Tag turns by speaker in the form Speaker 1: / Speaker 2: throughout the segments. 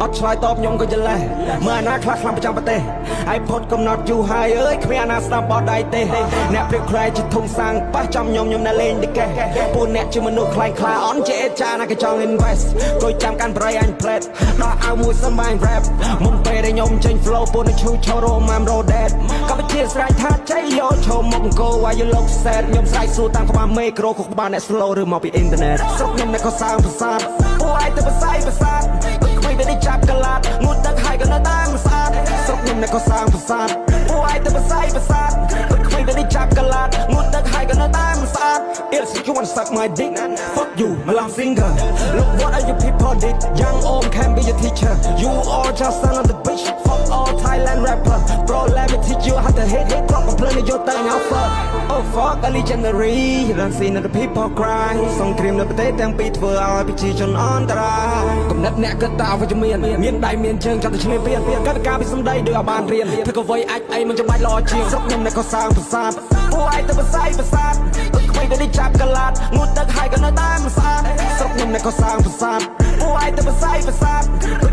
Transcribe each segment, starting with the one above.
Speaker 1: អត់ឆ្លើយតបខ្ញុំក៏យល់ដែរមើលអាណាខ្លះខ្លាំងប្រចាំប្រទេសហើយផុតកំណត់យូរហើយអើយគ្មានអាណាស្ដាប់បដដៃទេអ្នកព្រៀបខ្លាយជាធំសាំងប៉ះចំខ្ញុំនៅលេងទីកេះពួកអ្នកជាមនុស្សខ្លាំងខ្លាអន់ជាអេចាណាក៏ចង់ invest គួយចាំកាន់ប្រៃអញ plate ដោះអាវមួយសឹមបាញ់ rap មុនពេលដែលខ្ញុំចេញ flow ពួកអ្នកឈូឈរោម៉ាំ rodet កម្ពុជាស្រែកថាចៃយោឈោមកអង្គរ why you look sad ខ្ញុំស្រែកសួរតាមក្បាលមេក្រូក៏ក្បាលអ្នក slow ឬមកពី internet ស្រុកខ្ញុំអ្នកក៏សាងប្រាសាទពួកឯងទៅបសាយប្រាសាទไม่ได้จับกะลาดงุดตักให้กันนะตั้งสาดสรุปยังไงก็สร้างประสาทผู้ไอ้แต่ประสายประสาทไม่ได้จับกะลาดงุดตักให้กันนะตั้งสาด If you want to suck my dick fuck you มาลอง singer Look what are you people did Young Om can be your teacher You all just son of the bitch Fuck all Thailand rapper Bro let me teach you how to hit Drop a plane in your thing out fuck Oh fuck a legendary You don't see the people cry សង្គ្រាមនៅប្រទេសទាំងពីរធ្វើឲ្យប្រជាជនអន្តរាយកំណត់អ្នកគិតតើវិជ្ជមានដៃមានជើងចាំតែឆ្លៀនពៀនកាត់ការពីសំដីដោយឲ្យបានរៀនធ្វើក៏វ័យអាចអីមិនចាំបាច់ល្អជាងស្រុកខ្ញុំអ្នកក៏សាងប្រាសាទពួកឯងទៅបសាយប្រាសាទគ្មានតែចាប់កលាតងូតទឹកហើយក៏នៅតែមិនស្អាតស្រុកខ្ញុំអ្នកក៏សាងប្រាសាទពួកឯងទៅបសាយប្រាសាទ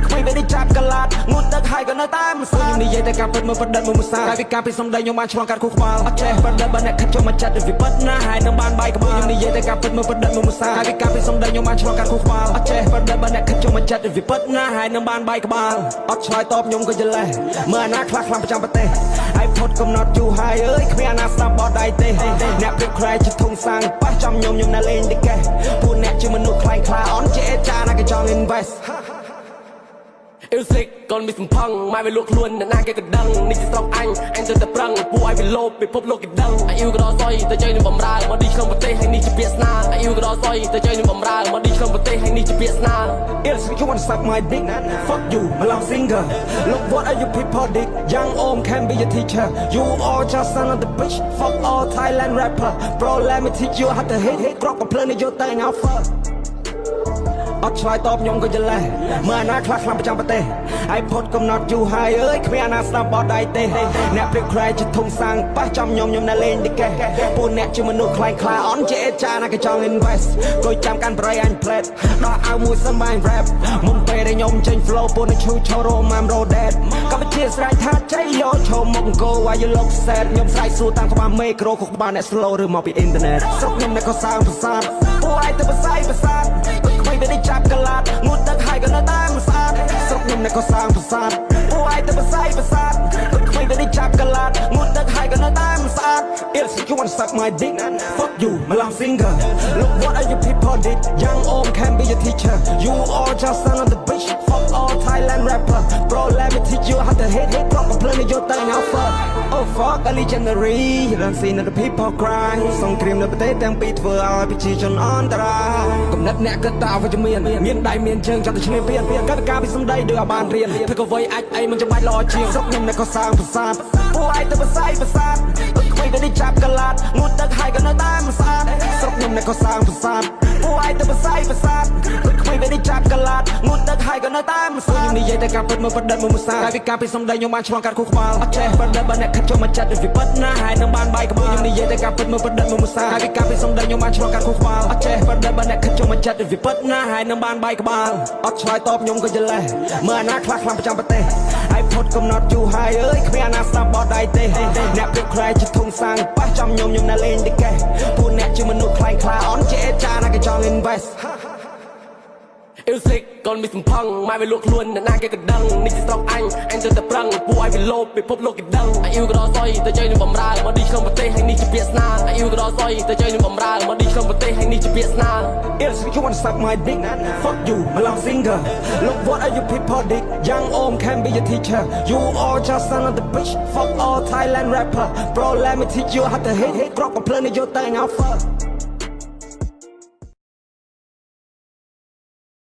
Speaker 1: គ្មានតែចាប់កលាតងូតទឹកហើយក៏នៅតែមិនស្អាតខ្ញុំនិយាយតែការពិតមើលប្រឌិតមើលមុសាកាយពីការពីសំដីខ្ញុំបានឆ្លងកាត់ខួរក្បាលអត់ចេះប្រឌិតបើអ្នកខិតចូលមកចាត់វាពិតណាស់ហើយនឹងបានបាយក្បាលខ្ញុំនិយាយតែការពិតមើលប្រឌិតមើលមុសាកាយពីការពីសំដីខ្ញុំបានឆ្លងកាត់ខួរក្បាលអត់ចេះប្រឌិតបើអ្នកខិតចូលមកចាត់វាពិតណាស់ហើយនឹងបានបាយក្បាលអត់ឆ្លើយតបខ្ញុំក៏យល់ដែរមើលអាណាខ្លះខ្លាំងប្រចាំប្រទេសហើយផុតកំណត់យូរហើយអើយគ្មានអាណាស្ដាប់បដដៃទេអ្នកព្រៀបខ្លាយជាធំសាំងប៉ះចំខ្ញុំនៅលេងទីកេះពួកអ្នកជាមនុស្សខ្លាំងខ្លាអន់ជាអេចាណាក៏ចង់ invest
Speaker 2: អ៊ីលសិកកូនមានសំផឹងម៉ែវាលក់ខ្លួនអ្នកណាគេក៏ដឹងនេះជាស្រុកអញទៅតែប្រឹងពួកឲ្យវាលោបពិភពលោកគេដឹងអាយូក៏ដល់សុយទៅជ័យនឹងបំរើមកឌីក្នុងប្រទេសហើយនេះជាពាក្យស្នាអាយូក៏ដល់សុយទៅជ័យនឹងបំរើមកឌីក្នុងប្រទេសហើយនេះជាពាក្យស្នា
Speaker 1: If you want to suck my dick fuck you มาลอง singer Look what are you people did Young Om can be your teacher You all just son of the bitch Fuck all Thailand rapper Bro let me teach you how to hit drop a plane in your thing out fuck អត់ឆ្លើយតបខ្ញុំក៏យល់ដែរមើលអាណាខ្លះខ្លាំងប្រចាំប្រទេសហើយផុតកំណត់យូរហើយអើយគ្មានអាណាស្ដាប់បដដៃទេអ្នកព្រៀបខ្លាយជាធំសាំងប៉ះចំខ្ញុំនៅលេងទីកេះពួកអ្នកជាមនុស្សខ្លាំងខ្លាអន់ជាអេចាណាក៏ចង់ invest គួយចាំកាន់ប្រៃអញ plate ដោះអាវមួយសឹមបាញ់ rap មុនពេលដែលខ្ញុំចេញ flow ពួកអ្នកឈូឈរោម៉ាំ rodet កម្ពុជាស្រែកថាចៃយោឈោមកអង្គរ why you look sad ខ្ញុំស្រែកសួរតាមក្បាលមេក្រូក៏ក្បាលអ្នក slow ឬមកពី internet ស្រុកខ្ញុំអ្នកក៏សាងប្រាសាទពួកឯងទៅបសាយប្រាសាទគ្មានតែចាប់កលាតងូតទឹកហើយក៏នៅតែមិនស្អាតស្រុកខ្ញុំអ្នកក៏សាងប្រាសាទពួកឯងទៅបសាយប្រាសាទគ្មានតែចាប់កលាតងូតទឹកហើយក៏នៅតែមិនស្អាត If you want to suck my dick fuck you มาลอง singer Look what are you people did Young Om can be your teacher You all just son of the bitch Fuck all Thailand rapper Bro let me teach you how to hit drop a plane in your thing out fuck Oh fuck a legendary You don't see the people cry សង្គ្រាមនៅប្រទេសទាំងពីរធ្វើឲ្យប្រជាជនអន្តរាយកំណត់អ្នកគិតតើវិជ្ជមានដៃមានជើងចាំតែឆ្លៀនពៀនកាត់ការពីសំដីដោយឲ្យបានរៀនធ្វើក៏វ័យអាចអីមិនចាំបាច់ល្អជាងស្រុកខ្ញុំអ្នកក៏សាងប្រាសាទពួកឯងទៅបសាយប្រាសាទគ្មានតែចាប់កលាតងូតទឹកហើយក៏នៅតែមិនស្អាតស្រុកខ្ញុំអ្នកក៏សាងប្រាសាទពួកឯងទៅបសាយប្រាសាទគ្មានតែចាប់កលាតងូតទឹកហើយក៏នៅតែមិនស្អាតខ្ញុំនិយាយតែការពិតមើលប្រឌិតមើលមុសាកាយពីការពីសំដីខ្ញុំបានឆ្លងកាត់ខួរក្បាលអត់ចេះប្រឌិតបើអ្នកខិតចូលមកចាត់វាពិតណាស់ហើយនឹងបានបាយក្បាលខ្ញុំនិយាយតែការពិតមើលប្រឌិតមើលមុសាកាយពីការពីសំដីខ្ញុំបានឆ្លងកាត់ខួរក្បាលអត់ចេះប្រឌិតបើអ្នកខិតចូលមកចាត់វាពិតណាស់ហើយនឹងបានបាយក្បាលអត់ឆ្លើយតបខ្ញុំក៏យល់ដែរមើលអាណាខ្លះខ្លាំងប្រចាំប្រទេសហើយផុតកំណត់យូរហើយអើយគ្មានអាណាស្ដាប់បដដៃទេអ្នកព្រៀបខ្លាយជាធំសាំងប៉ះចំខ្ញុំនៅលេងទីកេះពួកអ្នកជាមនុស្សខ្លាំងខ្លាអន់ជាអេចាណាក៏ចង់ invest
Speaker 2: អ៊ីលសិកកូនមានសំផឹងម៉ែវាលក់ខ្លួនអ្នកណាគេក៏ដឹងនេះជាស្រុកអញទៅតែប្រឹងពួកឲ្យវាលោបពិភពលោកគេដឹងអាយូក៏ដល់សុយទៅជ័យនឹងបំរើមកឌីក្នុងប្រទេសហើយនេះជាពាក្យស្នាអាយូក៏ដល់សុយទៅជ័យនឹងបំរើមកឌីក្នុងប្រទេសហើយនេះជាពាក្យស្នា
Speaker 1: If you want to suck my dick fuck you มาลอง singer Look what are you people did Young Om can be your teacher You all just son of the bitch Fuck all Thailand rapper Bro let me teach you how to hit drop a plane in your thing out fuck